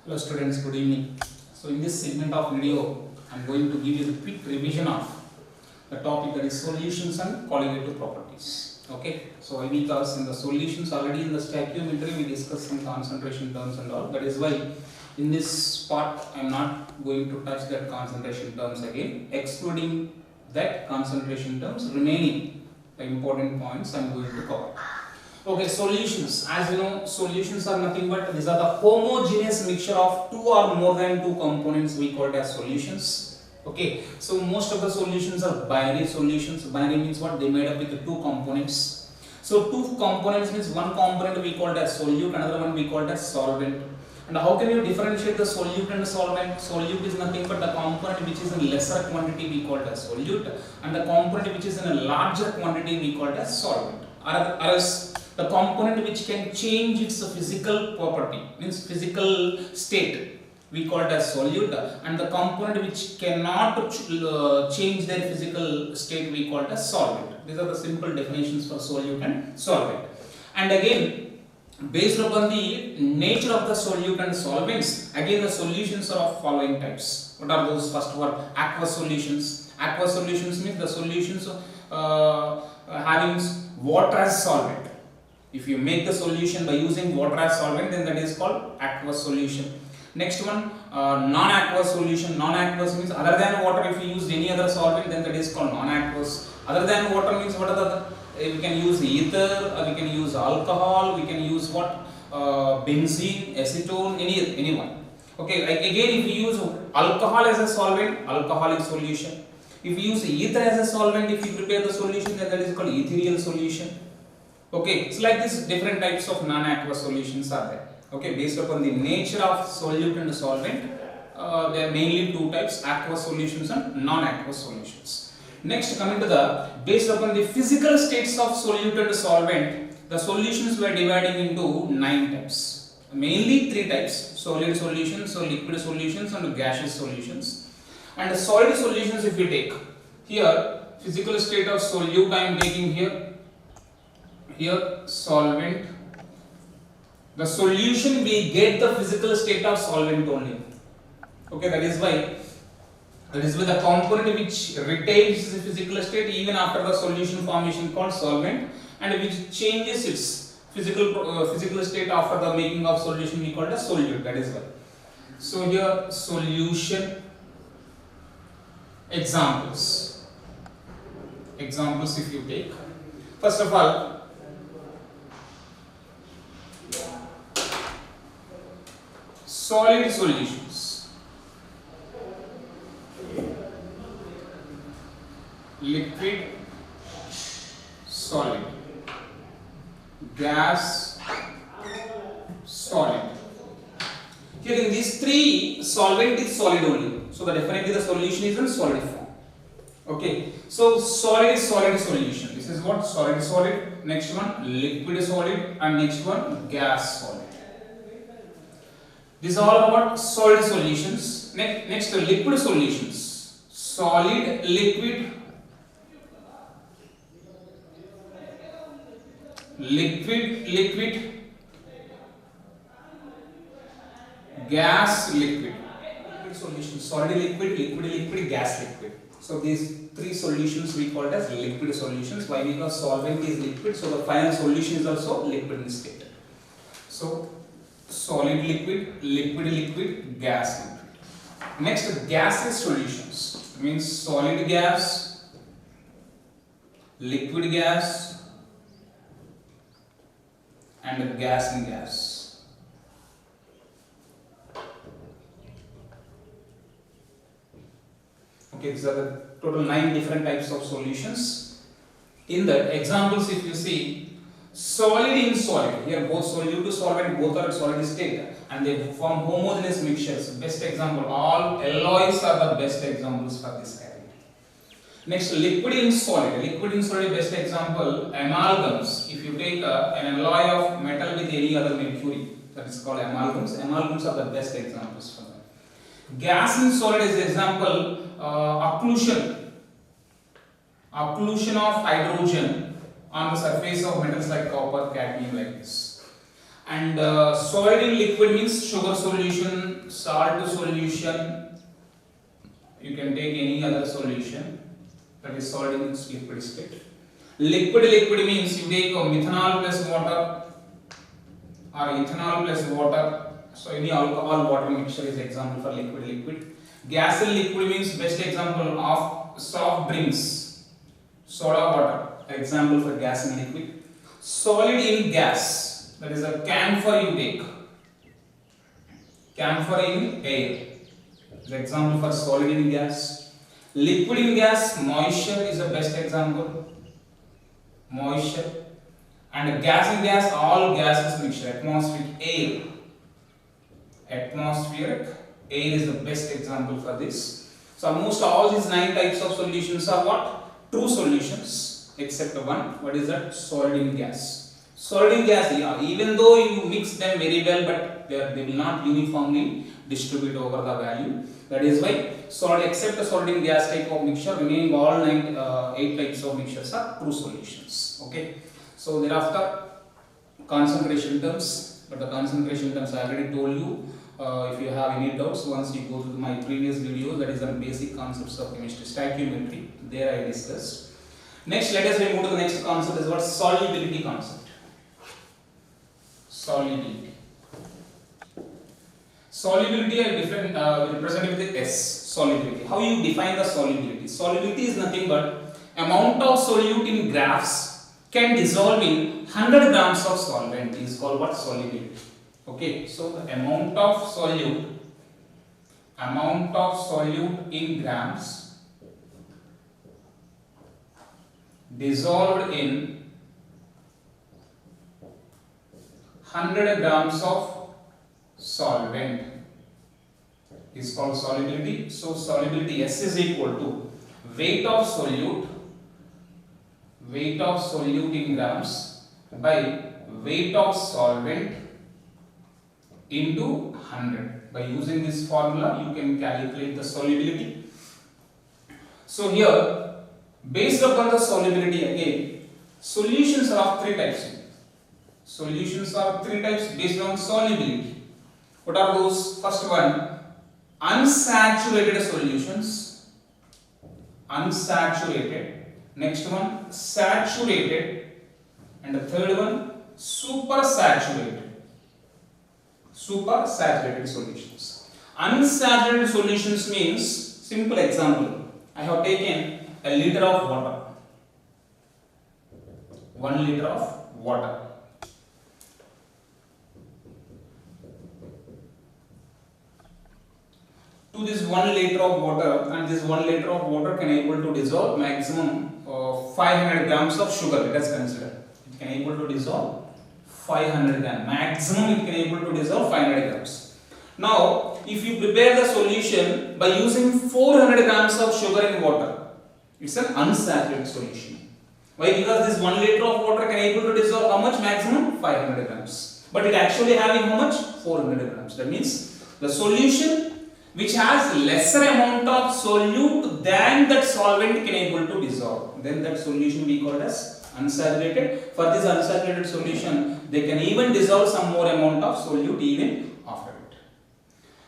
Hello students, good evening. So in this segment of video, I am going to give you the quick revision of the topic, that is solutions and colligative properties. Okay, so I will cause in the solutions already in the stoichiometry we discussed some concentration terms and all. That is why in this part I am not going to touch that concentration terms again, excluding that concentration terms, remaining the important points I am going to cover. Okay, solutions. As you know, solutions are nothing but these are the homogeneous mixture of two or more than two components. We call it as solutions. Okay, so most of the solutions are binary solutions. Binary means what? They made up with two components. So two components means one component we call it as solute, another one we call it as solvent. And how can you differentiate the solute and the solvent? Solute is nothing but the component which is in lesser quantity we call it as solute, and the component which is in a larger quantity we call it as solvent. Or else the component which can change its physical property, means physical state, we call it as solute, and the component which cannot change their physical state we call it as solvent. These are the simple definitions for solute and solvent. And again, based upon the nature of the solute and solvents, again the solutions are of following types. What are those? First one, aqueous solutions. Aqueous solutions means the solutions having water as solvent. If you make the solution by using water as solvent, then that is called aqueous solution. Next one, non-aqueous solution. Non-aqueous means other than water, if you use any other solvent, then that is called non-aqueous. Other than water means what are the we can use ether, or we can use alcohol, we can use what? Benzene, acetone, anyone. Okay, like again, if you use alcohol as a solvent, alcoholic solution. If you use ether as a solvent, if you prepare the solution, then that is called ethereal solution. Okay, so like this, different types of non-aqueous solutions are there. Okay, based upon the nature of solute and solvent, there are mainly two types: aqueous solutions and non-aqueous solutions. Next, coming to the based upon the physical states of solute and solvent, the solutions were dividing into 9 types. Mainly 3 types: solid solutions, so liquid solutions, and gaseous solutions. And the solid solutions, if we take here, physical state of solute I am taking here. Here solvent, the solution we get the physical state of solvent only. Okay, that is why the component which retains the physical state even after the solution formation called solvent, and which changes its physical state after the making of solution we call it as solute. That is why. So here solution examples if you take, first of all, solid solutions, liquid, solid, gas, solid. Here in these 3, solvent is solid only, so definitely the solution is in solid form. Okay, so solid solution. This is what? Solid. Next one, liquid solid, and next one, gas solid. This is all about solid solutions. Next, liquid solutions. Solid, liquid, gas, liquid. Liquid solutions. Solid, liquid, gas, liquid. So these 3 solutions we call it as liquid solutions. Why? Because solvent is liquid, so the final solution is also liquid in state. So solid liquid, gas liquid. Next, gaseous solutions means solid gas, liquid gas, and gas in gas. Okay, these are the total 9 different types of solutions. In the examples, if you see, solid in solid, here both solute to solvent, both are solid state, and they form homogeneous mixtures. Best example, all alloys are the best examples for this category. Next, liquid in solid, best example, amalgams. If you take an alloy of metal with any other mercury, that is called amalgams. Amalgams are the best examples for that. Gas in solid is example, occlusion of hydrogen on the surface of metals like copper, cadmium, like this. And solid in liquid means sugar solution, salt solution. You can take any other solution, that is solid in liquid state. Liquid means you take methanol plus water or ethanol plus water. So any alcohol water mixture is example for liquid. Gas in liquid means best example of soft drinks, soda water, example for gas in liquid. Solid in gas, that is a camphor you take, camphor in air, is example for solid in gas. Liquid in gas, moisture is the best example, moisture. And gas in gas, all gases mixture, atmospheric air. Atmospheric air is the best example for this. So almost all these 9 types of solutions are what? True solutions, except one. What is that? Solid in gas. Solid in gas, yeah, even though you mix them very well, but they will not uniformly distribute over the value. That is why solid, except the solid in gas type of mixture, remaining all 8 types of mixtures are true solutions. Okay. So thereafter concentration terms, but the concentration terms I already told you. If you have any doubts, once you go to my previous video, that is on basic concepts of chemistry, stoichiometry, there I discussed. Next, let us move to the next concept, is what? Solubility concept. Solubility. Solubility I represent with the S. Solubility. How you define the solubility? Solubility is nothing but amount of solute in graphs can dissolve in 100 grams of solvent is called what? Solubility. Okay, so the amount of solute in grams dissolved in 100 grams of solvent is called solubility. So solubility S is equal to weight of solute in grams by weight of solvent into 100. By using this formula, you can calculate the solubility. So here, based upon the solubility again, solutions are of 3 types. Solutions are 3 types based on solubility. What are those? First one, unsaturated solutions. Unsaturated. Next one, saturated. And the third one, supersaturated. Supersaturated solutions. Unsaturated solutions means, simple example, I have taken a liter of water. 1 liter of water. To this 1 liter of water, and this 1 liter of water can able to dissolve maximum 500 grams of sugar. Let us consider. It can able to dissolve 500 grams. Maximum it can able to dissolve 500 grams. Now, if you prepare the solution by using 400 grams of sugar in water, it's an unsaturated solution. Why? Because this 1 liter of water can able to dissolve how much? Maximum 500 grams. But it actually having how much? 400 grams. That means the solution which has lesser amount of solute than that solvent can able to dissolve, then that solution we call as unsaturated. For this unsaturated solution, they can even dissolve some more amount of solute even after it.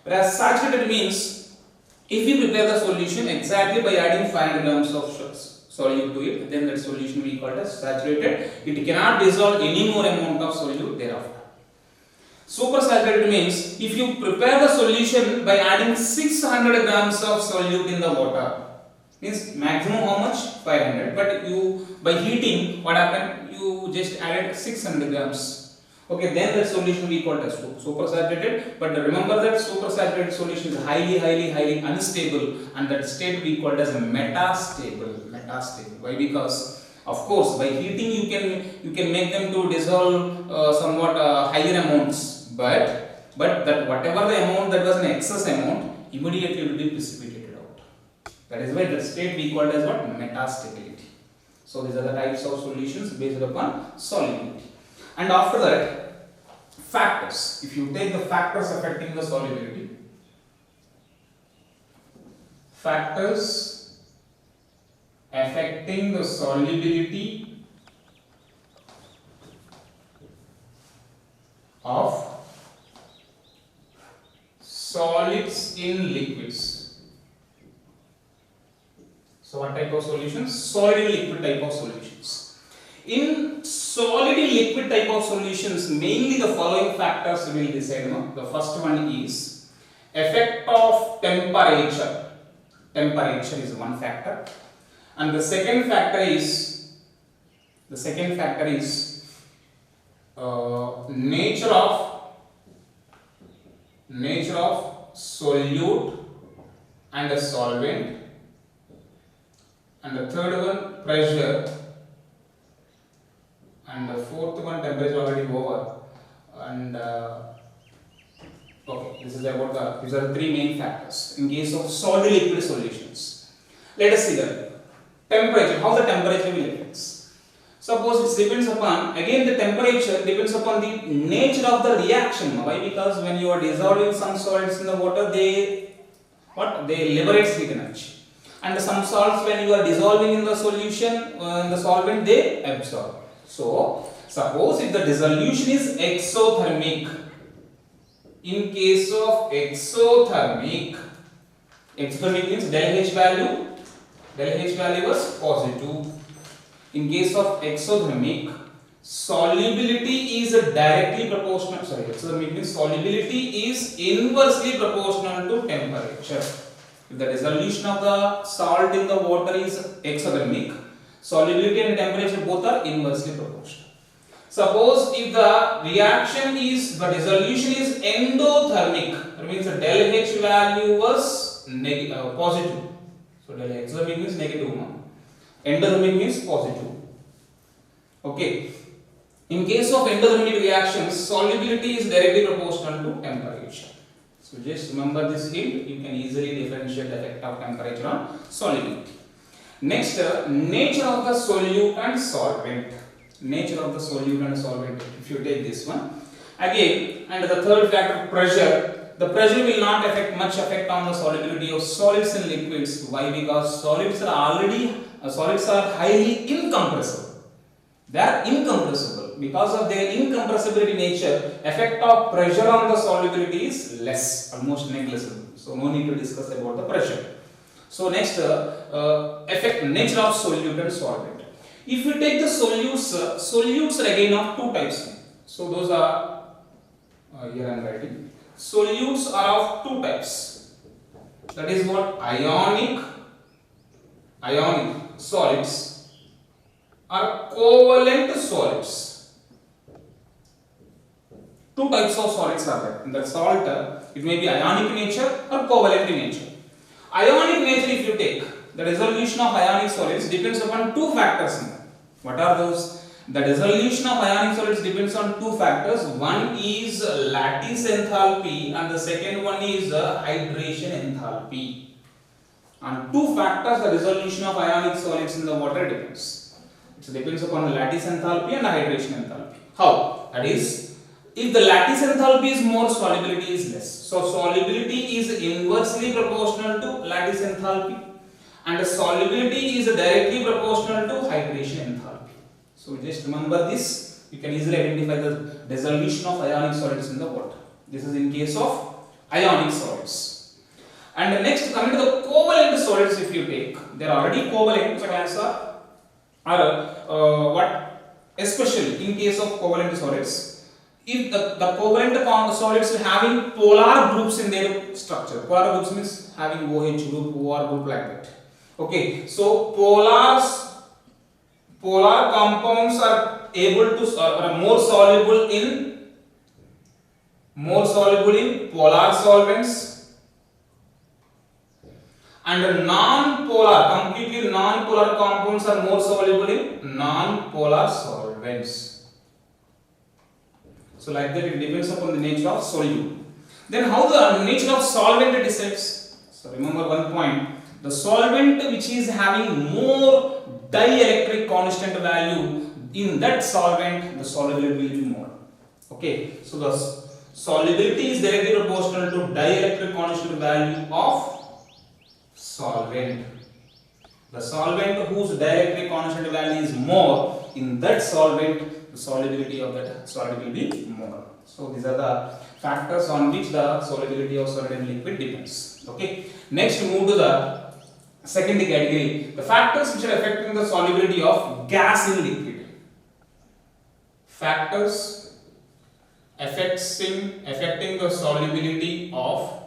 Whereas saturated means, if you prepare the solution exactly by adding 500 grams of solute to it, then that solution we call as saturated. It cannot dissolve any more amount of solute thereafter. Supersaturated means, if you prepare the solution by adding 600 grams of solute in the water, means maximum how much? 500, but you by heating, what happened? You just added 600 grams. Okay, then the solution we call as supersaturated. But remember that supersaturated solution is highly unstable, and that state we call as a metastable. Why? Because of course by heating you can make them to dissolve somewhat higher amounts, but that whatever the amount that was an excess amount immediately will be precipitated out. That is why the state we call as what? Metastability. So these are the types of solutions based upon solubility. And after that, factors. If you take the factors affecting the solubility, factors affecting the solubility of solids in liquids. So what type of solutions? Solid in liquid type of solutions. In solid in liquid type of solutions, mainly the following factors will decide. No? The first one is effect of temperature. Temperature is one factor, and the second factor is nature of solute and a solvent, and the third one pressure, and the fourth one temperature already over, and okay, this is about these are the three main factors in case of solid liquid solutions. Let us see the temperature, how the temperature will affect. Suppose it depends upon, again the temperature depends upon the nature of the reaction. Why? Because when you are dissolving some solids in the water, they liberate heat energy, and some salts when you are dissolving in the solution in the solvent, they absorb. So suppose if the dissolution is exothermic, in case of exothermic means del H value was positive. In case of exothermic, solubility is directly proportional. Exothermic means solubility is inversely proportional to temperature. If the dissolution of the salt in the water is exothermic, solubility and temperature both are inversely proportional. Suppose if the the dissolution is endothermic, that means the del H value was positive. So del exothermic means negative, endothermic means positive. Okay. In case of endothermic reactions, solubility is directly proportional to temperature. So just remember this hint, you can easily differentiate the effect of temperature on solubility. Next, nature of the solute and solvent. Nature of the solute and solvent, if you take this one. Again, and the third factor, pressure. The pressure will not much affect on the solubility of solids in liquids. Why? Because solids are highly incompressible. They are incompressible. Because of their incompressibility nature, effect of pressure on the solubility is less, almost negligible. So no need to discuss about the pressure. So next, nature of solute and solvent. If we take the solutes are again of two types. So those are here I am writing. Solutes are of two types. That is what ionic solids are covalent solids. Two types of solids are there. In the salt, it may be ionic nature or covalent nature. Ionic nature, if you take, the dissolution of ionic solids depends upon two factors. What are those? The dissolution of ionic solids depends on two factors. One is lattice enthalpy and the second one is hydration enthalpy. On two factors, the dissolution of ionic solids in the water depends. It depends upon the lattice enthalpy and the hydration enthalpy. How? That is, if the lattice enthalpy is more, solubility is less. So solubility is inversely proportional to lattice enthalpy, and the solubility is directly proportional to hydration enthalpy. So just remember this. You can easily identify the dissolution of ionic solids in the water. This is in case of ionic solids. And next, coming to the covalent solids, if you take, they are already covalent. Especially in case of covalent solids, if the covalent solids having polar groups in their structure. Polar groups means having OH group, OR group, like that. Okay, so polar compounds are able to are more soluble in polar solvents, and completely non-polar compounds are more soluble in non-polar solvents. So like that, it depends upon the nature of solute. Then how the nature of solvent decides? So remember one point. The solvent which is having more dielectric constant value, in that solvent the solubility will be more. Okay, so the solubility is directly proportional to dielectric constant value of solvent. The solvent whose dielectric constant value is more, in that solvent the solubility of that solid will be more. So these are the factors on which the solubility of solid and liquid depends. Okay. Next, move to the second category, the factors which are affecting the solubility of gas in liquid. Factors affecting the solubility of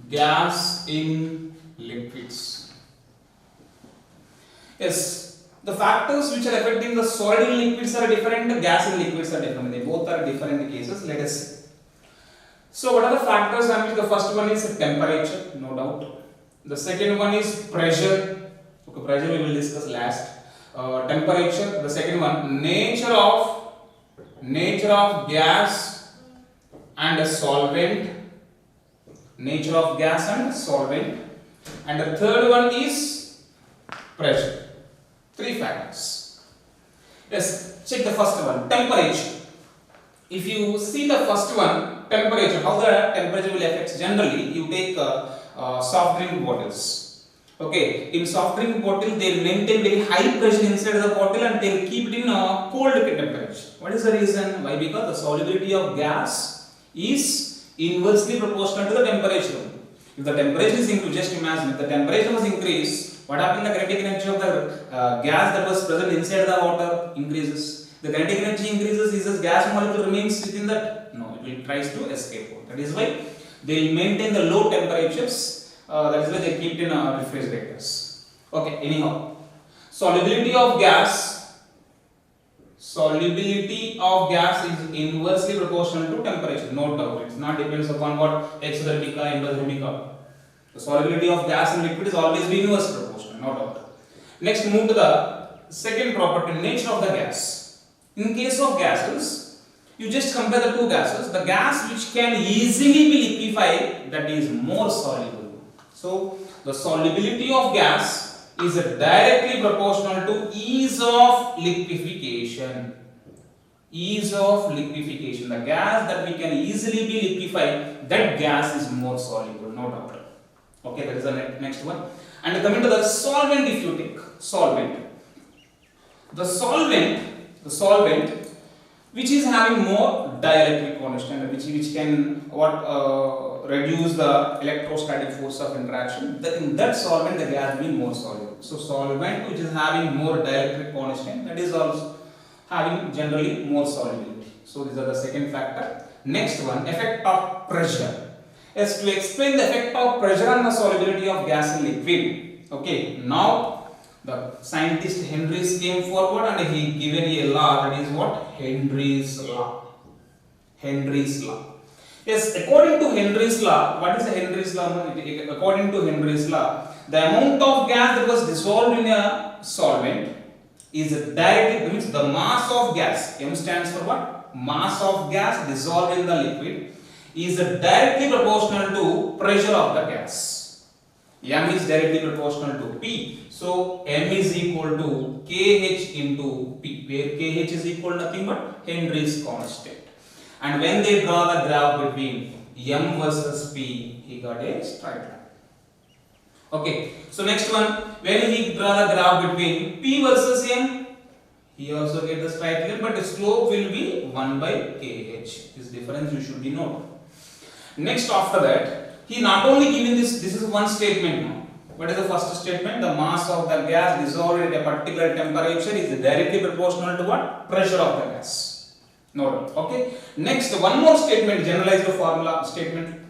gas in liquids. Yes, the factors which are affecting the solid in liquids are different, the gas in liquids are different. They both are different cases. Let us see. So what are the factors? The first one is temperature, no doubt. The second one is pressure. Okay, pressure we will discuss last. Temperature. The second one, nature of gas and a solvent. Nature of gas and solvent. And the third one is pressure. Three factors. Yes, check the first one, temperature. If you see the first one, temperature, how the temperature will affect. Generally, you take soft drink bottles. Okay, in soft drink bottle, they maintain very high pressure inside the bottle and they keep it in a cold temperature. What is the reason? Why? Because the solubility of gas is inversely proportional to the temperature. If the temperature is increased, just imagine if the temperature was increased, what happened? The kinetic energy of the gas that was present inside the water increases. The kinetic energy increases, is this gas molecule remains within that? No, it will tries to escape out. That is why they will maintain the low temperatures. That is why they keep it in refrigerators. Okay, anyhow, solubility of gas is inversely proportional to temperature. No doubt, it's not depends upon what exothermic or endothermic. The solubility of gas and liquid is always be inverse proportional, no doubt. Next, move to the second property, nature of the gas. In case of gases, you just compare the two gases. The gas which can easily be liquefied, that is more soluble. So, the solubility of gas is directly proportional to ease of liquefaction. Ease of liquefaction. The gas that we can easily be liquefied, that gas is more soluble, no doubt. Okay, that is the next one. And coming to the solvent, if you take solvent. The solvent which is having more dielectric constant, which can reduce the electrostatic force of interaction. In that solvent, the gas will be more soluble. So solvent which is having more dielectric constant, that is also having generally more solubility. So these are the second factor. Next one, effect of pressure. Yes, to explain the effect of pressure on the solubility of gas in liquid. Okay, now the scientist Henry's came forward and he given a law, that is what? Henry's law. Henry's law. Yes, according to Henry's law, what is the Henry's law? According to Henry's law, the amount of gas that was dissolved in a solvent is directly, means the mass of gas, M stands for what? Mass of gas dissolved in the liquid is directly proportional to pressure of the gas. M is directly proportional to P. So M is equal to Kh into P, where Kh is equal to nothing but Henry's constant. And when they draw the graph between M versus P, he got a straight line. Okay, so next one, when he draw the graph between P versus M, he also get the straight line, but the slope will be 1 by Kh. This difference you should be known. Next, after that, he not only given this is one statement now. What is the first statement? The mass of the gas dissolved at a particular temperature is directly proportional to what? Pressure of the gas. Note. Okay. Next, one more statement, generalized formula statement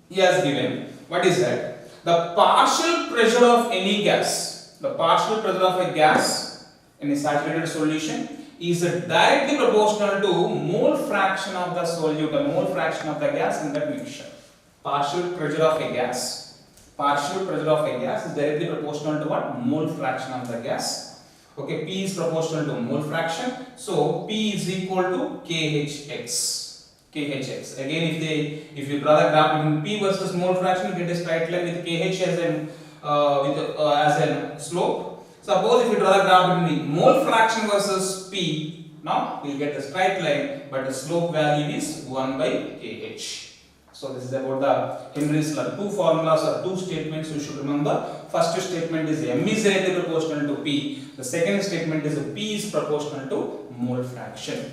he has given. What is that? The partial pressure of any gas, the partial pressure of a gas in a saturated solution is directly proportional to mole fraction of the solute, the mole fraction of the gas in that mixture. Partial pressure of a gas is directly proportional to what? Mole fraction of the gas. Okay, P is proportional to mole fraction. So P is equal to KHX. Again, if you draw the graph between P versus mole fraction, you get a straight line with KH as a slope. Suppose if you draw the graph between mole fraction versus P, now we will get a straight line, but the slope value is 1 by KH. So this is about the Henry's law. Two formulas or two statements you should remember. First statement is M is directly proportional to P. The second statement is P is proportional to mole fraction.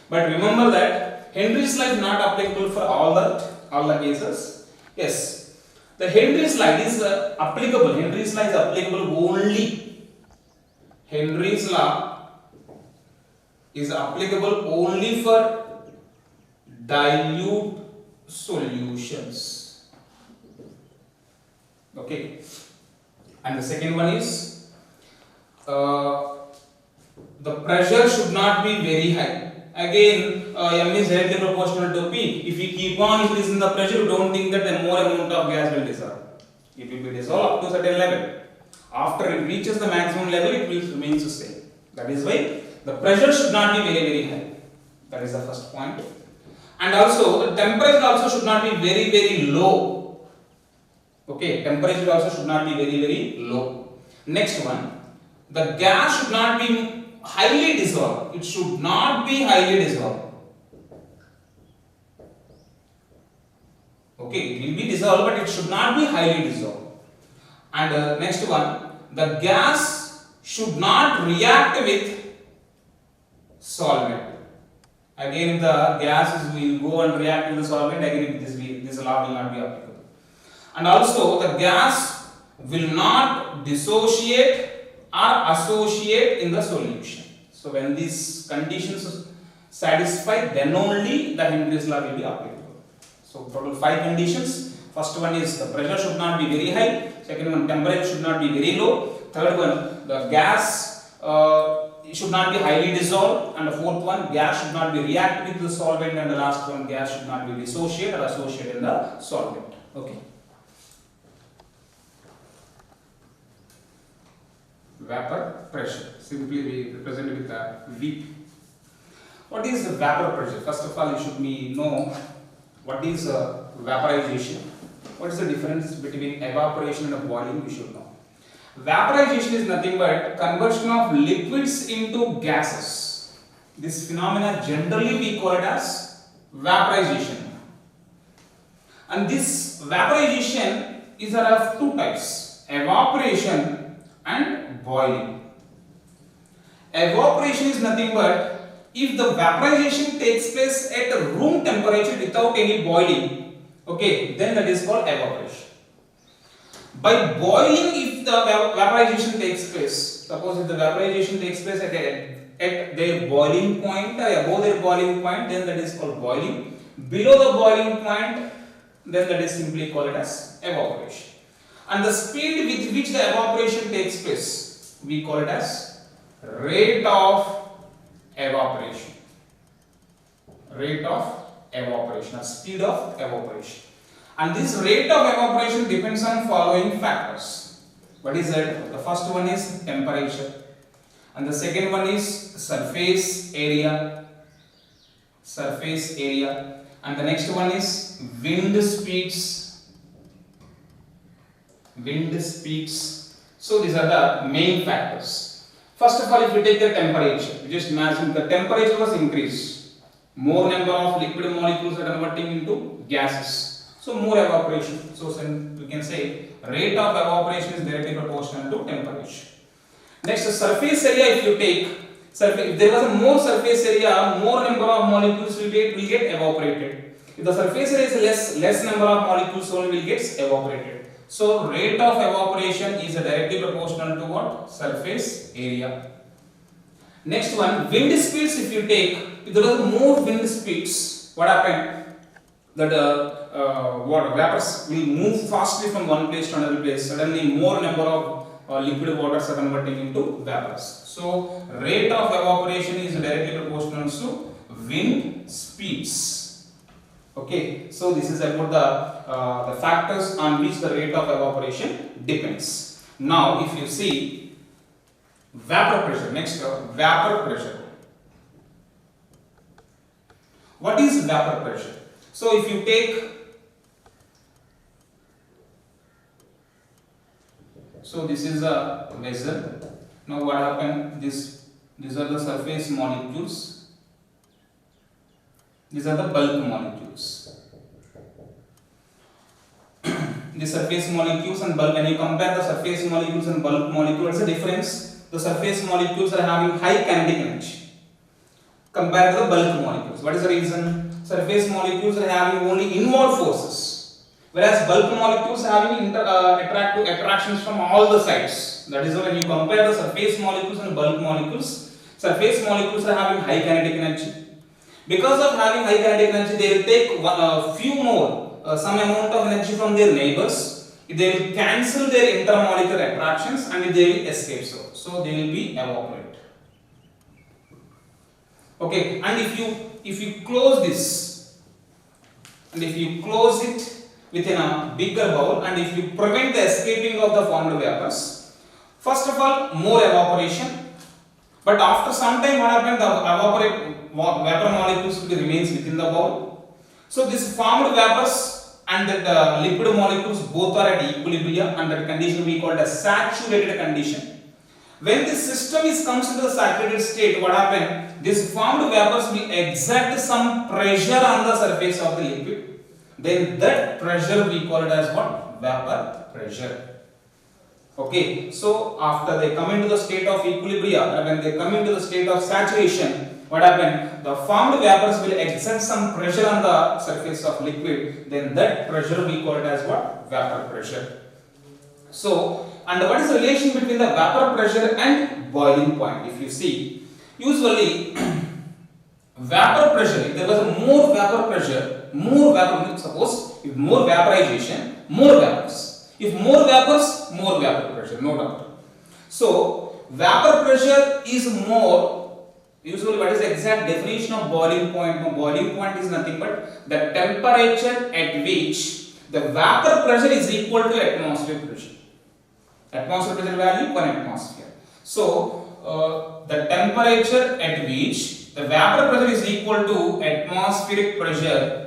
But remember that Henry's law is not applicable for all the cases. Yes, the Henry's law is applicable. Henry's law is applicable only. Henry's law is applicable only for dilute solutions. Okay, and the second one is the pressure should not be very high. Again, M is directly proportional to P. If you keep on increasing the pressure, you don't think that the more amount of gas will dissolve. It will be dissolved up to a certain level. After it reaches the maximum level, it will remain the same. That is why the pressure should not be very, very high. That is the first point. And also, the temperature also should not be very, very low. Okay, temperature also should not be very, very low. Next one, the gas should not be highly dissolved. It should not be highly dissolved. Okay, it will be dissolved, but it should not be highly dissolved. And next one, the gas should not react with solvent. Again, the gases will go and react with the solvent. Again, this law will not be applicable. And also, the gas will not dissociate or associate in the solution. So, when these conditions are satisfied, then only the Henry's law will be applicable. So, total 5 conditions. First one is the pressure should not be very high. Second one, temperature should not be very low. Third one, the gas it should not be highly dissolved. And the fourth one, gas should not be react with the solvent. And the last one, gas should not be dissociate or associate in the solvent. Okay. Vapor pressure. Simply we represent it with a V. What is the vapor pressure? First of all, you should know what is vaporization. What is the difference between evaporation and boiling? You should know. Vaporization is nothing but conversion of liquids into gases. This phenomena generally we call it as vaporization. And this vaporization is of two types: evaporation and boiling. Evaporation is nothing but if the vaporization takes place at room temperature without any boiling, okay, then that is called evaporation. By boiling, if the vaporization takes place, suppose if the vaporization takes place at their boiling point or above their boiling point, then that is called boiling. Below the boiling point, then that is simply called as evaporation. And the speed with which the evaporation takes place, we call it as rate of evaporation. Rate of evaporation or speed of evaporation. And this rate of evaporation depends on following factors. What is that? The first one is temperature. And the second one is surface area. Surface area. And the next one is wind speeds. Wind speeds. So these are the main factors. First of all, if you take the temperature, just imagine the temperature was increased. More number of liquid molecules are converting into gases. So more evaporation. So we can say rate of evaporation is directly proportional to temperature. Next, the surface area. If you take if there was a more surface area, more number of molecules will get evaporated. If the surface area is less number of molecules only will get evaporated. So rate of evaporation is directly proportional to what? Surface area. Next one, wind speeds. If you take, if there was more wind speeds, what happened? That water vapors will move fastly from one place to another place. Suddenly, more number of liquid waters are converting into vapors. So, rate of evaporation is directly proportional to wind speeds. Okay. So, this is about the factors on which the rate of evaporation depends. Now, if you see vapor pressure. Next, vapor pressure. What is vapor pressure? So, if you take, so this is a vessel. Now, what happened? These are the surface molecules. These are the bulk molecules. the surface molecules and bulk. When you compare the surface molecules and bulk molecules, what's the difference? The surface molecules are having high kinetic energy compared to the bulk molecules. What is the reason? Surface molecules are having only inward forces, whereas bulk molecules are having attractions from all the sides. That is why when you compare the surface molecules and bulk molecules, surface molecules are having high kinetic energy. Because of having high kinetic energy, they will take few more, some amount of energy from their neighbors. They will cancel their intermolecular attractions and they will escape. So they will be evaporate. Okay, and if you close this, and if you close it within a bigger bowl, and if you prevent the escaping of the formed vapors, first of all, more evaporation. But after some time, what happens? The vapor molecules remains within the bowl. So this formed vapors and the liquid molecules both are at equilibrium, and that condition we call as saturated condition. When this system comes into the saturated state, what happens? This formed vapors will exert some pressure on the surface of the liquid. Then that pressure we call it as what? Vapor pressure. Okay, so after they come into the state of equilibrium, when they come into the state of saturation, what happens? The formed vapors will exert some pressure on the surface of liquid. Then that pressure we call it as what? Vapor pressure. So, and what is the relation between the vapor pressure and boiling point? If you see, usually vapor pressure, if there was more vapor pressure, more vapor, suppose if more vaporization, more vapors. If more vapors, more vapor pressure, no doubt. So, vapor pressure is more, usually what is the exact definition of boiling point? No, boiling point is nothing but the temperature at which the vapor pressure is equal to atmospheric pressure. Atmospheric pressure value 1 atmosphere. So, the temperature at which the vapor pressure is equal to atmospheric pressure.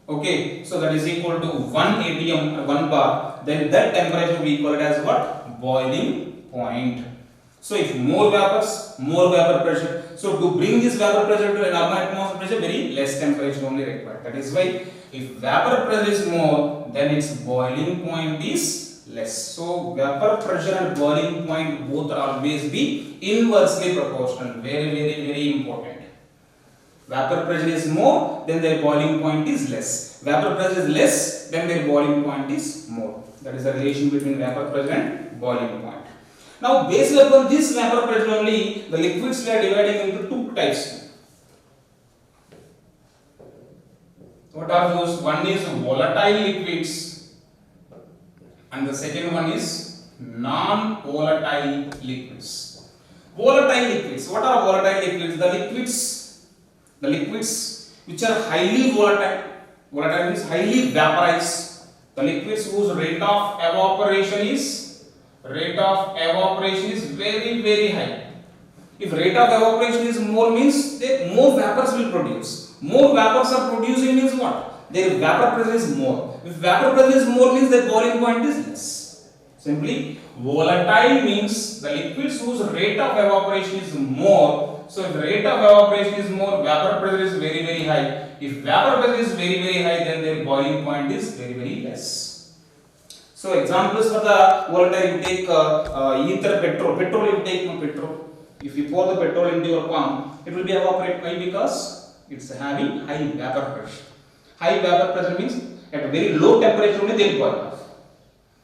Okay, so that is equal to 1 atm, 1 bar. Then that temperature we call it as what? Boiling point. So if more vapors, more vapor pressure. So to bring this vapor pressure to a normal atmosphere pressure, very less temperature only required. That is why if vapor pressure is more, then its boiling point is less. So vapor pressure and boiling point both are always be inversely proportional. Very, very, very important. Vapor pressure is more, then their boiling point is less. Vapor pressure is less, then their boiling point is more. That is the relation between vapor pressure and boiling point. Now, based upon this vapor pressure only, the liquids we are dividing into two types. What are those? One is volatile liquids, and the second one is non-volatile liquids. Volatile liquids. What are volatile liquids? The liquids which are highly volatile. Volatile means highly vaporized. The liquids whose rate of evaporation is very, very high. If rate of evaporation is more, means that more vapors will produce. More vapors are producing means what? Their vapor pressure is more. If vapor pressure is more, means their boiling point is less. Simply, volatile means the liquids whose rate of evaporation is more. So if the rate of evaporation is more, vapor pressure is very, very high. If vapor pressure is very, very high, then their boiling point is very, very less. So examples for the volatile, you take ether, petrol. Petrol, you take petrol. If you pour the petrol into your palm, it will be evaporate. Why? Because it's having high vapor pressure. High vapor pressure means at a very low temperature only they will boil off.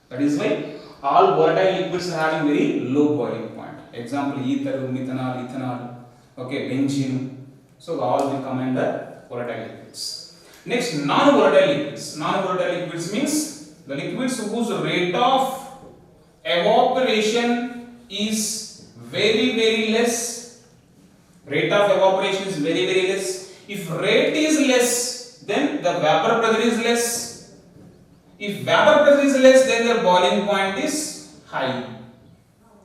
That is why all volatile liquids are having very low boiling point. Example, ether, methanol, ethanol. Okay, benzene. So all will come under volatile liquids. Next, non-volatile liquids. Non-volatile liquids means the liquids whose rate of evaporation is very, very less. Rate of evaporation is very, very less. If rate is less, then the vapor pressure is less. If vapor pressure is less, then the boiling point is high.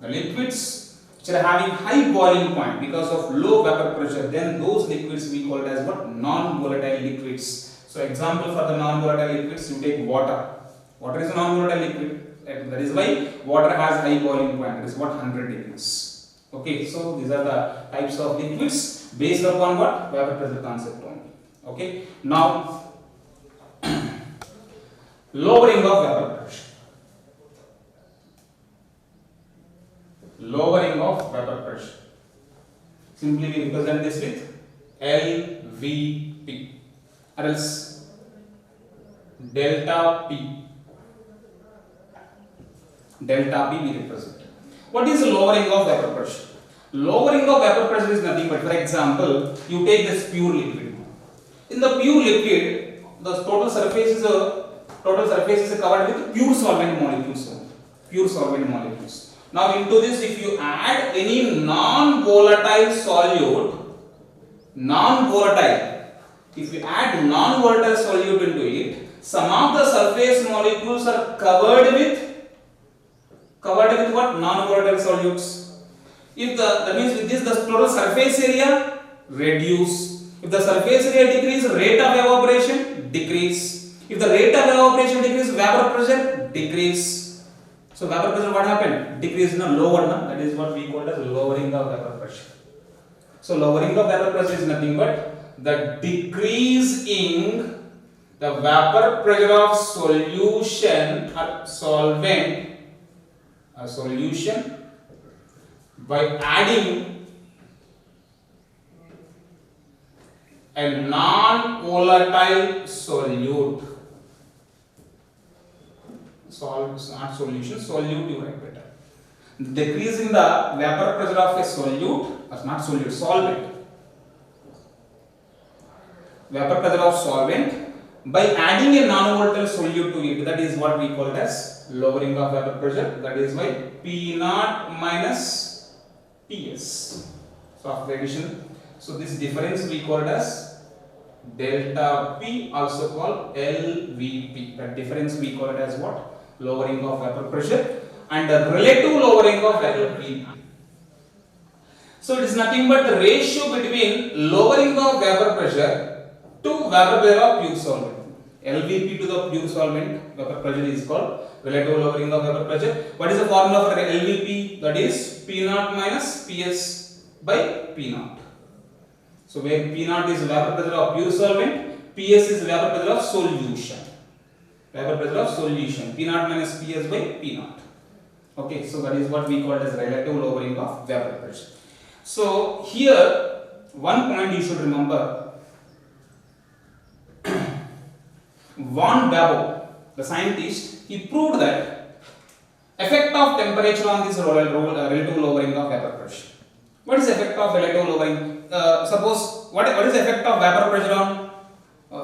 The liquids which are having high boiling point because of low vapor pressure, then those liquids we call it as what? Non-volatile liquids. So example for the non-volatile liquids, you take water. Water is a non-volatile liquid. That is why water has high boiling point. That is what? 100 degrees. Okay, so these are the types of liquids based upon what? Vapor pressure concept only. Okay, now lowering of vapor pressure. lowering of vapor pressure. Simply we represent this with LVP or else delta P. Delta P we represent. What is lowering of vapor pressure? Lowering of vapor pressure is nothing but, for example, you take this pure liquid. In the pure liquid, the total surface is covered with pure solvent molecules. Pure solvent molecules. Now into this, if you add any non-volatile solute, if you add non-volatile solute into it, some of the surface molecules are covered with what? Non-volatile solutes. If that means with this the total surface area reduce. If the surface area decrease, rate of evaporation decrease. If the rate of evaporation decrease, vapor pressure decrease. So vapor pressure what happened? Decrease in a lower one. That is what we call as lowering of vapor pressure. So lowering of vapor pressure is nothing but the decrease in the vapor pressure of solution or solvent, a solution, by adding a non-volatile solute. Not solution, solute you write better. Decrease in the vapor pressure of a solute, or not solute, solvent. Vapor pressure of solvent by adding a non-volatile solute to it. That is what we call as lowering of vapor pressure. That is why P naught minus Ps. So after addition, so this difference we call as delta P, also called LVP. That difference we call it as what? Lowering of vapor pressure, and the relative lowering of LVP. So it is nothing but the ratio between lowering of vapor pressure to vapor pressure of pure solvent. LVP to the pure solvent vapor pressure is called relative lowering of vapor pressure. What is the formula for LVP? That is P naught minus Ps by P naught. So where P naught is vapor pressure of pure solvent, Ps is vapor pressure of solution. Vapor pressure of solution. P naught minus Ps by P naught. Okay, so that is what we call as relative lowering of vapor pressure. So here one point you should remember. Von Babel, the scientist, he proved that effect of temperature on this relative lowering of vapor pressure. What is effect of relative lowering? Suppose what is the effect of vapor pressure on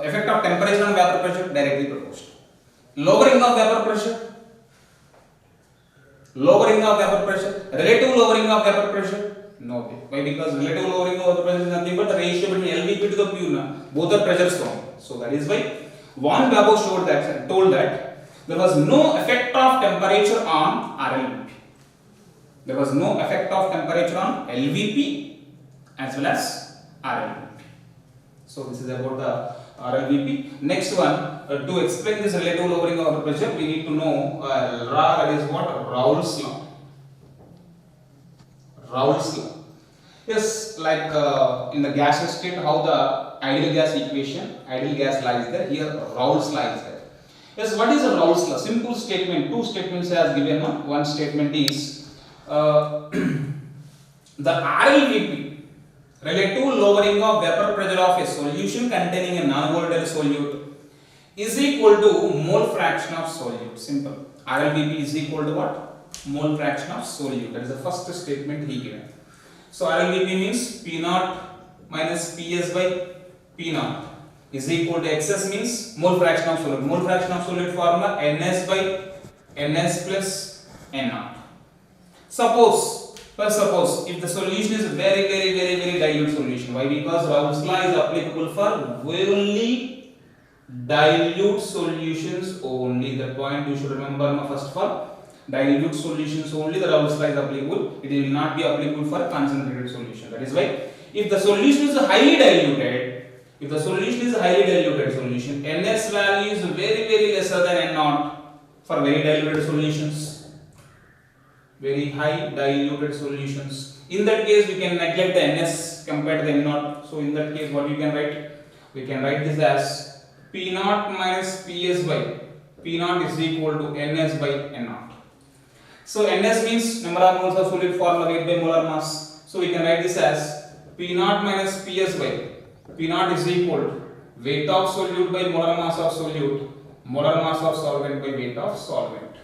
effect of temperature on vapor pressure? Directly proportional. Lowering of vapor pressure. Lowering of vapor pressure. Relative lowering of vapor pressure. No way. Why? Because relative lowering of vapor pressure is nothing but the ratio between LVP to the pure. Both are pressure strong. So that is why Von Babel told that there was no effect of temperature on RLVP. There was no effect of temperature on LVP as well as RLVP. So this is about the RLVP. Next one, to explain this relative lowering of pressure, we need to know law, that is what? Raoult's law. Raoult's law. Yes, like in the gaseous state, how the ideal gas equation, ideal gas lies there. Here Raoult's law is there. Yes, what is a Raoult's law? Simple statement. Two statements as given. One statement is the RLVP, relative lowering of vapor pressure of a solution containing a non-volatile solute, is equal to mole fraction of solute. Simple. RLVP is equal to what? Mole fraction of solute. That is the first statement he given. So RLVP means P naught minus Ps by P naught is equal to excess means mole fraction of solute. Mole fraction of solute formula Ns by Ns plus N naught. Suppose if the solution is very dilute solution. Why? Because Raoult's law is applicable for only dilute solutions only. That point you should remember first of all. Dilute solutions only the Raoult's law is applicable. It will not be applicable for concentrated solution. That is why if the solution is highly diluted, solution, Ns value is very lesser than N naught for very diluted solutions, very high diluted solutions. In that case, we can neglect the Ns compared to the N naught. So in that case, what you can write? We can write this as P naught minus Ps by P naught is equal to Ns by N naught. So NS means number of moles of solid formula, weight by molar mass. So we can write this as P naught minus PS by P naught is equal to weight of solute by molar mass of solute, molar mass of solvent by weight of solvent.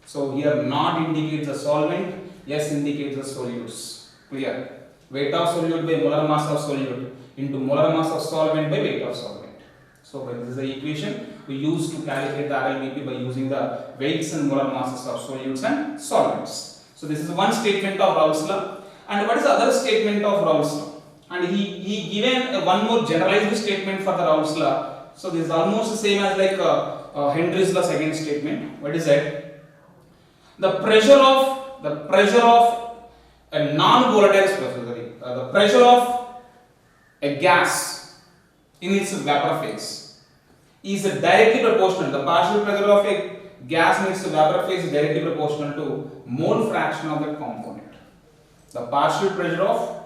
So here naught indicates the solvent, S indicates the solutes. Clear? Weight of solute by molar mass of solute into molar mass of solvent by weight of solvent. So this is the equation we use to calculate the RLBP by using the weights and molar masses of solutes and solvents. So this is one statement of Raoult's law. And what is the other statement of Raoult's law? And he given one more generalized statement for the Raoult's law. So this is almost the same as like Henry's law second statement. What is that? The pressure of a non-volatile the pressure of a gas in its vapor phase is directly proportional. The partial pressure of a gas in its vapor phase is directly proportional to mole fraction of that component. The partial pressure of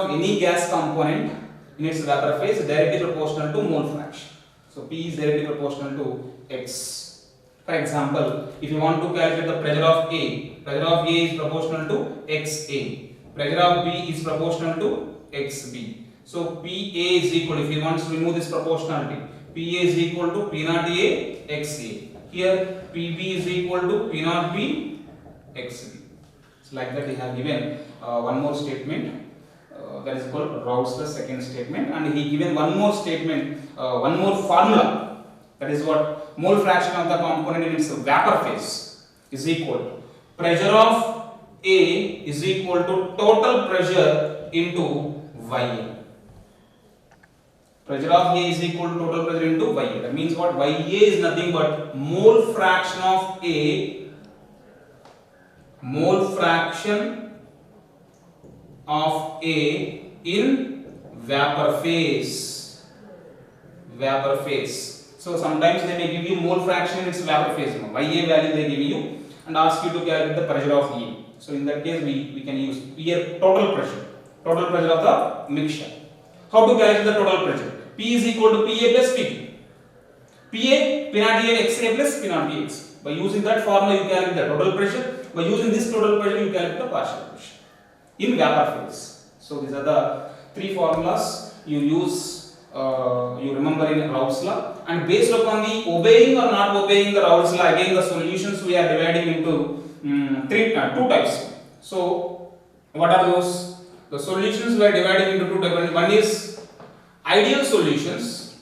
any gas component in its vapor phase is directly proportional to mole fraction. So P is directly proportional to X. For example, if you want to calculate the pressure of A is proportional to XA. Pressure of B is proportional to XB. So PA is equal, if you want to remove this proportionality, PA is equal to P naught A XA. Here PB is equal to P naught B XB. So like that we have given one more statement that is called Raoult's law second statement, and he given one more statement, one more formula, that is what mole fraction of the component in its vapor phase is equal to pressure of A is equal to total pressure into YA. Pressure of A is equal to total pressure into YA. That means what? YA is nothing but mole fraction of A, in vapor phase. So sometimes they may give you mole fraction in its vapor phase. YA value they give you and ask you to calculate the pressure of A. So in that case we can use here total pressure of the mixture. How to calculate the total pressure? P is equal to PA plus PP. P naught A XA plus P naught B X. By using that formula you calculate the total pressure. By using this total pressure you calculate the partial pressure in vapor phase. So these are the three formulas you use, you remember in Raoult's law, and based upon the obeying or not obeying the Raoult's law, again the solutions we are dividing into two types. So what are those? The solutions we are dividing into two types. One is ideal solutions.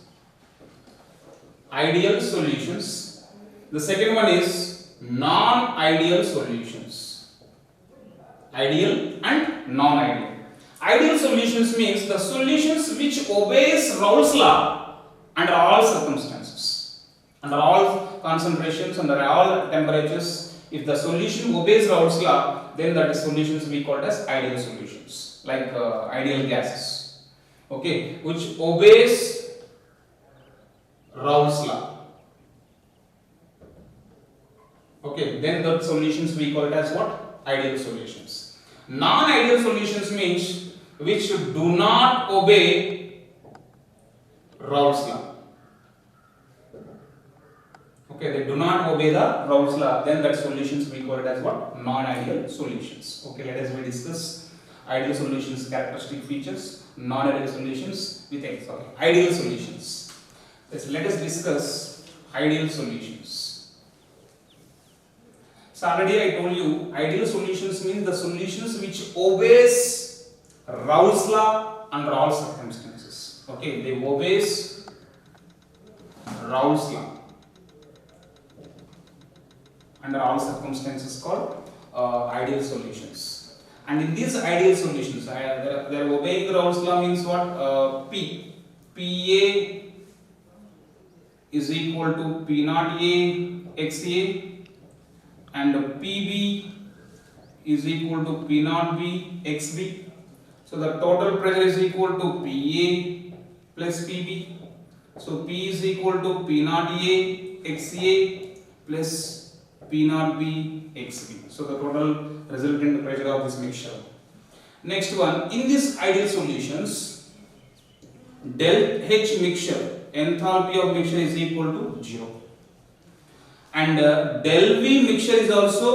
The second one is non-ideal solutions. Ideal and non-ideal. Ideal solutions means the solutions which obeys Raoult's law under all circumstances, under all concentrations, under all temperatures. If the solution obeys Raoult's law, then that solutions we called as ideal solutions, like ideal gases, okay, which obeys Raoult's law. Okay, then the solutions we call it as what? Ideal solutions. Non-ideal solutions means which do not obey Raoult's law. Okay, they do not obey the Raoult's law, then that solutions we call it as what? Non-ideal solutions. Okay, let us discuss ideal solutions characteristic features, non-ideal solutions with ideal solutions. Let us discuss ideal solutions. So already I told you ideal solutions means the solutions which obeys Raoult's law under all circumstances. Okay, they obeys Raoult's law under all circumstances called ideal solutions. And in these ideal solutions, they are obeying Raoult's law means what? PA is equal to P naught A XA and PB is equal to P naught B XB. So the total pressure is equal to PA plus PB. So P is equal to P naught A XA plus P naught B XB. So the total resultant pressure of this mixture. Next one, in these ideal solutions, del H mixture, enthalpy of mixture is equal to 0. and del V mixture is also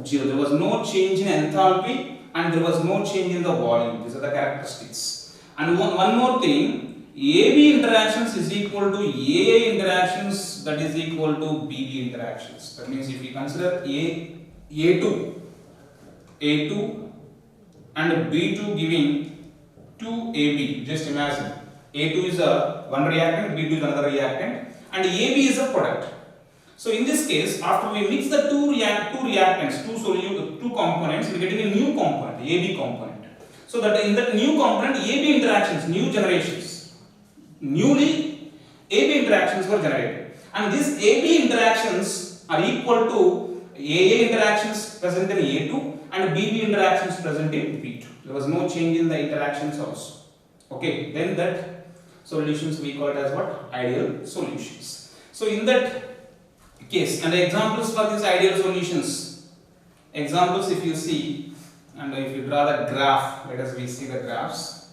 0. There was no change in enthalpy and there was no change in the volume. These are the characteristics. And one more thing, AB interactions is equal to AA interactions, that is equal to BB interactions. That means if we consider A2 and B2 giving 2AB, just imagine A2 is one reactant, B2 is another reactant, and AB is a product. So in this case, after we mix the two reactants, two components, we are getting a new component, AB component. So that in that new component, AB interactions, new generations, newly AB interactions were generated, and these AB interactions are equal to AA interactions present in A2 and BB interactions present in B2. There was no change in the interactions also. Okay, then that solutions we call it as what? Ideal solutions. So in that case, and the examples for these ideal solutions, examples if you see, and if you draw the graph, let us we see the graphs.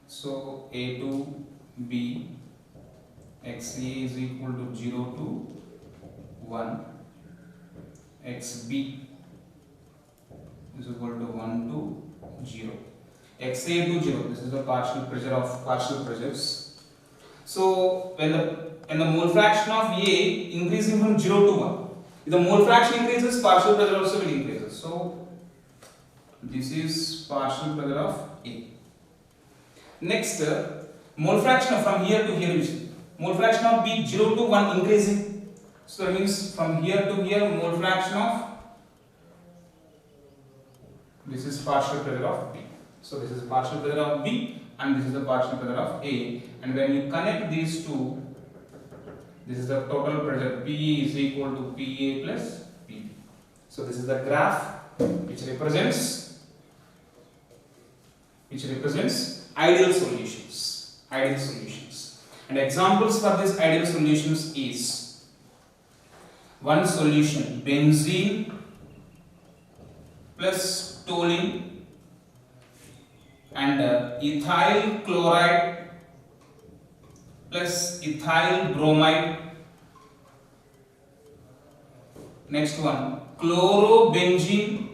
So A2 B XA is equal to 0 to 1, XB is equal to 1 to 0, XA to 0. This is the partial pressure of partial pressures. So when the mole fraction of A increasing from 0 to 1, if the mole fraction increases, partial pressure also will increase. So this is partial pressure of A. Next, mole fraction from here to here is mole fraction of B 0 to 1 increasing. So that means from here to here mole fraction of, this is partial pressure of B. So this is partial pressure of B and this is the partial pressure of A, and when you connect these two, this is the total pressure. PE is equal to PA plus PB. So this is the graph which represents ideal solutions. And examples for these ideal solutions is one solution benzene plus toluene and ethyl chloride plus ethyl bromide. Next one, chlorobenzene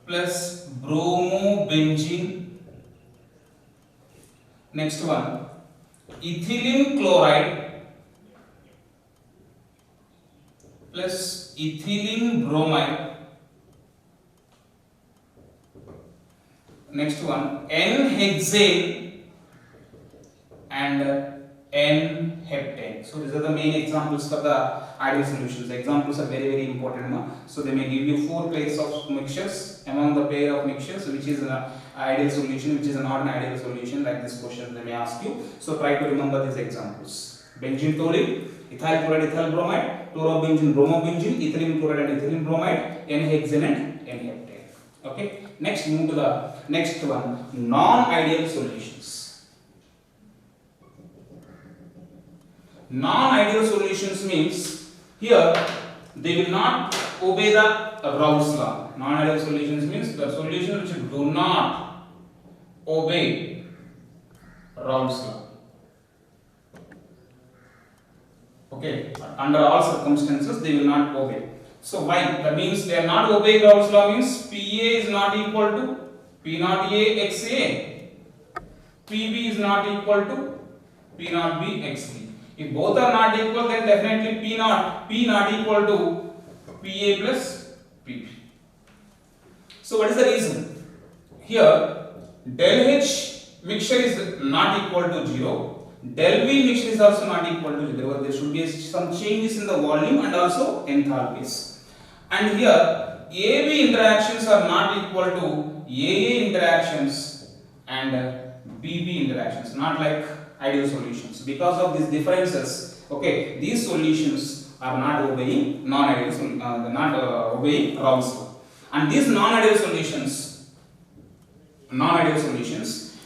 plus bromobenzene. Next one, ethylene chloride plus ethylene bromide. Next one, N-hexane and N-heptane. So these are the main examples for the ideal solutions. The examples are very, very important. So they may give you 4 pairs of mixtures. Among the pair of mixtures, which is an ideal solution, which is not an ideal solution, like this question they may ask you. So try to remember these examples. Benzene toluene, ethyl chloride, ethyl bromide, chlorobenzene, bromobenzene, ethylene chloride and ethylene bromide, N-hexane and N-heptane. Okay. Next, move to the next one, non-ideal solutions. Non-ideal solutions means here they will not obey the Raoult's law. Non-ideal solutions means the solutions which do not obey Raoult's law. Okay, under all circumstances they will not obey. So why? That means they are not obeying Raoult's law means PA is not equal to P naught A XA, PB is not equal to P naught B XB. If both are not equal, then definitely P not equal to PA plus PB. So what is the reason? Here del H mixture is not equal to 0. Del V mixture is also not equal to 0. There should be some changes in the volume and also enthalpies. And here AB interactions are not equal to AA interactions and BB interactions, not like ideal solutions. Because of these differences, okay, these solutions are not obeying obeying Raoult's law. And these non-ideal solutions,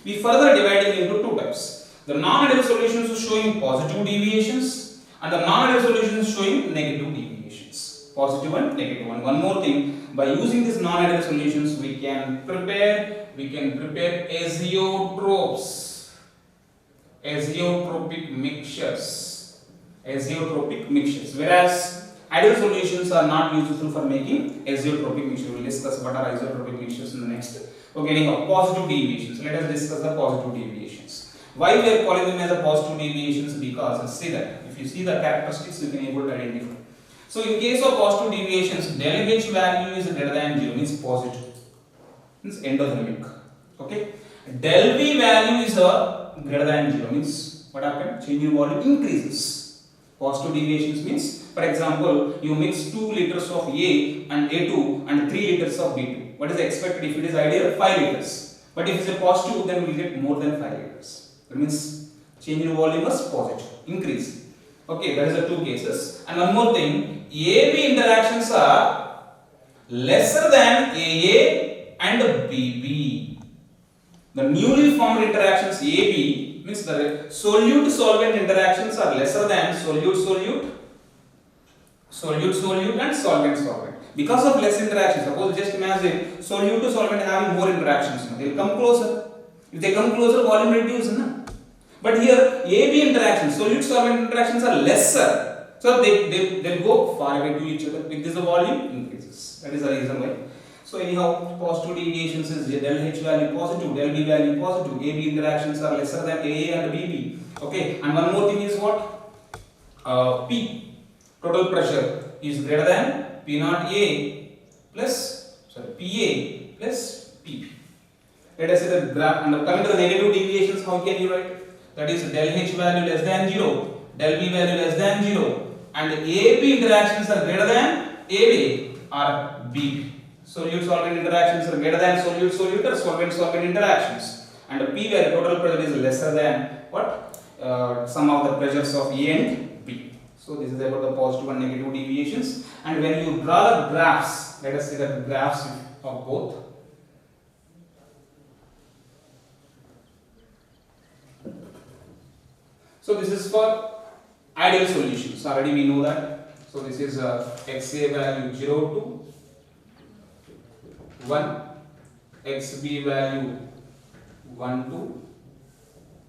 we further dividing into 2 types. The non-ideal solutions are showing positive deviations and the non-ideal solutions showing negative deviations. Positive and negative. And one more thing, by using these non-ideal solutions, we can prepare azeotropes. azeotropic mixtures. Azeotropic mixtures. Whereas ideal solutions are not useful for making azeotropic mixtures. We will discuss what are azeotropic mixtures in the next. Okay, anyhow, positive deviations. Let us discuss the positive deviations. Why we are calling them as a positive deviations? Because see that if you see the characteristics, you can able to identify. So in case of positive deviations, del H value is greater than 0 means positive, means endothermic. Okay, del V value is greater than 0 means what happened? Change in volume increases. Positive deviations means, for example, you mix 2 liters of A and A2 and 3 liters of B2. What is expected if it is ideal? 5 liters. But if it is a positive, then we will get more than 5 liters. That means change in volume is positive, increase. Okay, that is the 2 cases. And one more thing, AB interactions are lesser than AA and BB. The newly formed interactions AB means the solute-solvent interactions are lesser than solute-solute, solute-solute and solvent-solvent. Because of less interactions, suppose just imagine solute to solvent having more interactions, they will come closer. If they come closer, volume reduces. But here AB interactions, solute-solvent interactions are lesser. So they go far away to each other. With this the volume increases. That is the reason why. So anyhow, positive deviations is del H value positive, del B value positive, AB interactions are lesser than AA and BB. Okay, and one more thing is what? P, total pressure is greater than P naught A plus, PA plus PP. Let us see the graph, and coming to the negative deviations, how can you write? That is del H value less than 0, del B value less than 0, and AB interactions are greater than AB or BB. Solute-solvent interactions are greater than solute-solute or solvent-solvent interactions, and P value total pressure is lesser than what? Sum of the pressures of A and B. So this is about the positive and negative deviations. And when you draw the graphs, let us see the graphs of both. So this is for ideal solutions. Already we know that. So this is XA value 0 to 1, XB value 1 to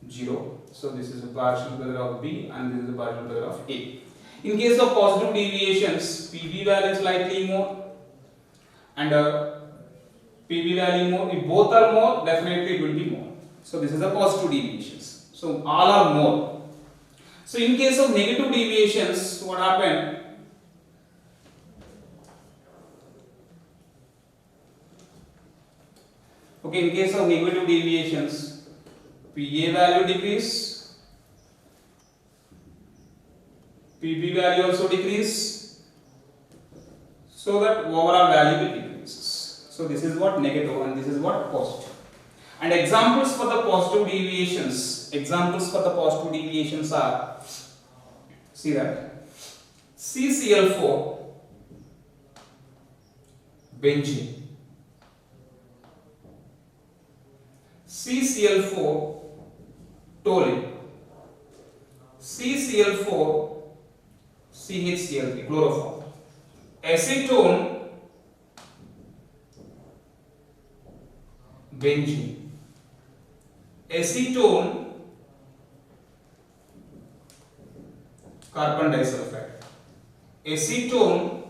0. So this is a partial pressure of B and this is a partial pressure of A. In case of positive deviations, PB value is slightly more and PB value more. If both are more, definitely it will be more. So this is a positive deviations. So all are more. So in case of negative deviations, what happened? Okay, in case of negative deviations, PA value decrease, PB value also decrease, so that overall value will decrease. So this is what negative and this is what positive. And examples for the positive deviations, are, see that, CCl4, benzene, CCl4, toluene, CCl4, CHCl3, chloroform, acetone, benzene, acetone, carbon disulfide, acetone,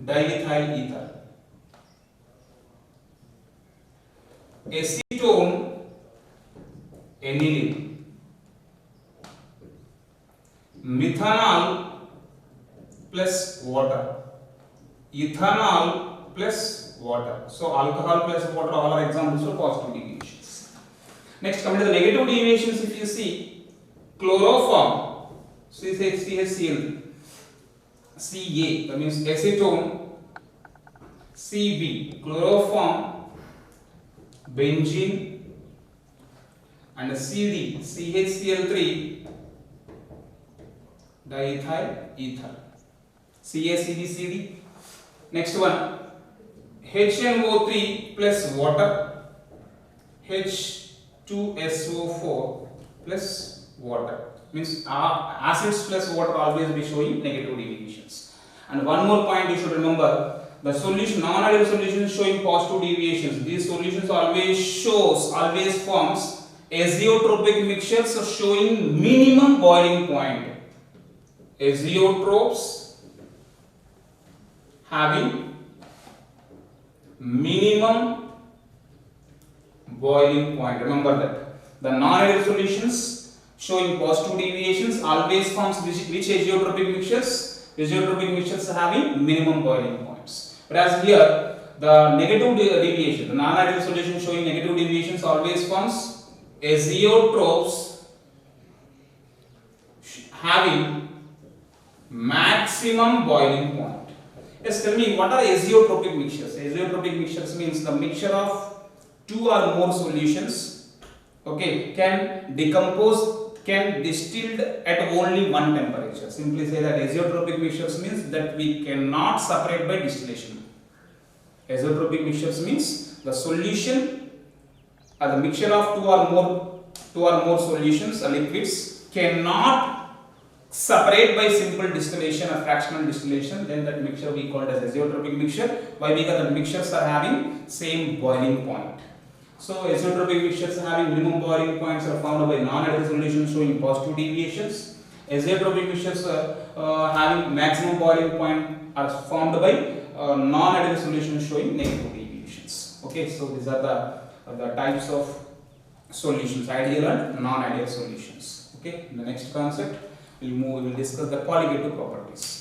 diethyl ether, acetone, aniline, methanol plus water, ethanol plus water. So alcohol plus water, all are examples of positive deviations. Next, coming to the negative deviations, if you see chloroform, CHCl, Ca, that means acetone, Cb, chloroform, benzene, and Cd, CHCl3, diethyl ether, CaCbCd. Next one, HNO3 plus water, H2SO4 plus water. Means acids plus water always be showing negative deviations. And one more point you should remember, the solution, non-ideal solutions showing positive deviations. These solutions always forms azeotropic mixtures showing minimum boiling point. Azeotropes having minimum boiling point. Remember that. The non-ideal solutions showing positive deviations always forms which azeotropic mixtures? Azeotropic mixtures having minimum boiling points. Whereas here, the negative deviation, the non-ideal solution showing negative deviations always forms azeotropes having maximum boiling point. Yes, tell me, what are azeotropic mixtures? Azeotropic mixtures means the mixture of two or more solutions, okay, can distilled at only one temperature. Simply say that azeotropic mixtures means that we cannot separate by distillation. Azeotropic mixtures means the solution or the mixture of two or more solutions or liquids cannot separate by simple distillation or fractional distillation. Then that mixture we call as azeotropic mixture. Why? Because the mixtures are having same boiling point. So azeotropic mixtures having minimum boiling points are found by non-ideal solutions showing positive deviations. Azeotropic mixtures having maximum boiling point are formed by non-ideal solutions showing negative deviations. Okay, so these are the types of solutions, ideal and non-ideal solutions. Okay, the next concept we will discuss the qualitative properties.